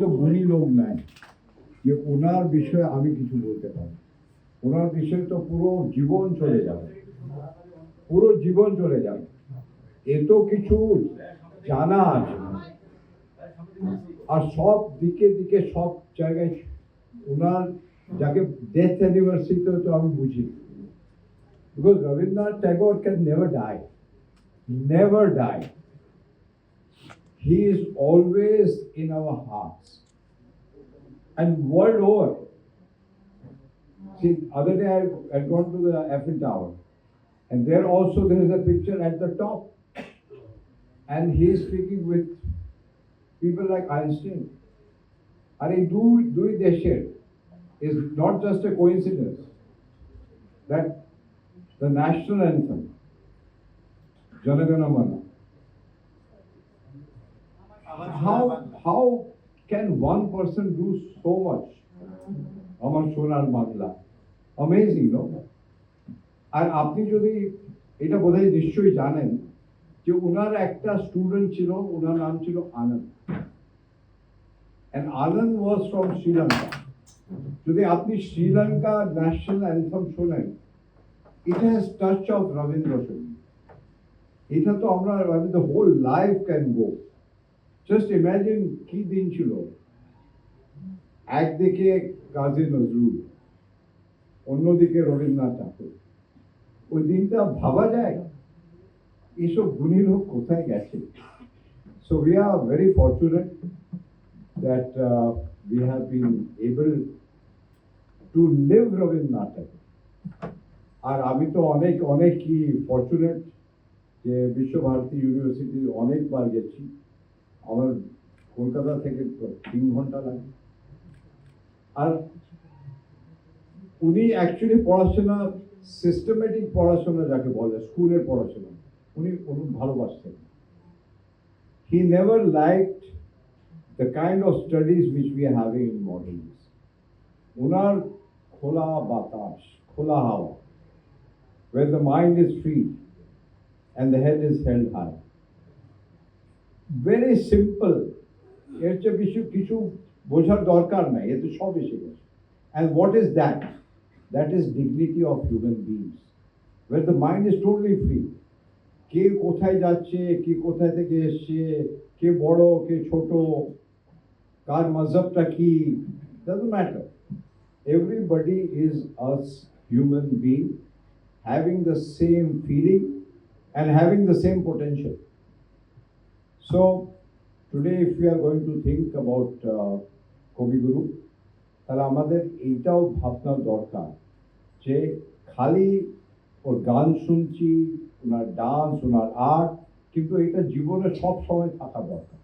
তো গুণী লোক নাই যে ওনার বিষয়ে আমি কিছু বলতে পারি। ওনার বিষয়ে তো পুরো জীবন চলে যাবে, পুরো জীবন চলে যাবে, এত কিছু জানা আছে। আর সব দিকে দিকে সব জায়গায় ওনার যাকে ডেথ অ্যানিভার্সারিতে তো আমি বুঝি, because Rabindranath Tagore can never die, never die. He is always in our hearts and world over. See, other day I had gone to the Eiffel Tower, and there also there is a picture at the top, and he is speaking with people like Einstein. And দুই দেশের is not just a coincidence that the national anthem, Jana Gana Mana, how can one person do so much? Amar Sonar Bangla, amazing, no? আর আপনি যদি এটা বোধহয় নিশ্চয়ই জানেন যে ওনার একটা স্টুডেন্ট ছিল, ওনার নাম ছিল আনন্দ, and Anand was from Sri Lanka. যদি আপনি শ্রীলঙ্কা ন্যাশনাল অ্যান্থেম শোনেন, it has touch of Ravindra Sangit. এটা তো আমরা the whole life can go. Just imagine কি দিন ছিল, একদিকে কাজী নজরুল, অন্যদিকে রবীন্দ্রনাথ ঠাকুর। ওই দিনটা ভাবা যায়, এসব গুণী লোক কোথায় গেছে? So we are very fortunate that we have been able to live Rabindranath Tagore. আর আমি তো অনেকই ফরচুনেট যে বিশ্বভারতী ইউনিভার্সিটি অনেকবার গেছি। আমার কলকাতা থেকে 3 ঘন্টা লাগে। আর উনি অ্যাকচুয়ালি পড়াশোনা, সিস্টেমেটিক পড়াশোনা যাকে বলে, স্কুলের পড়াশোনা উনি ভালোবাসতেন। He never liked the kind of studies which we are having in modern days. Unar khola batash, khola hawa, where the mind is free and the head is held high. Very simple. এর চেয়ে কিছু বোঝার দরকার নাই, এতে সব এসে গেছে। And what is that? That is dignity of human beings, where the mind is totally free. কে কোথায় যাচ্ছে, কে কোথায় থেকে এসছে, কে বড় কে ছোট, কার মজহবটা কি, doesn't matter. Everybody is a human being having the same feeling and having the same potential. So today if we are going to think about Kavi Guru, তাহলে আমাদের এইটাও ভাবনা দরকার যে খালি ওর গান শুনছি, ওনার ডান্স, ওনার আর্ট, কিন্তু এটা জীবনে সব সময় থাকা দরকার।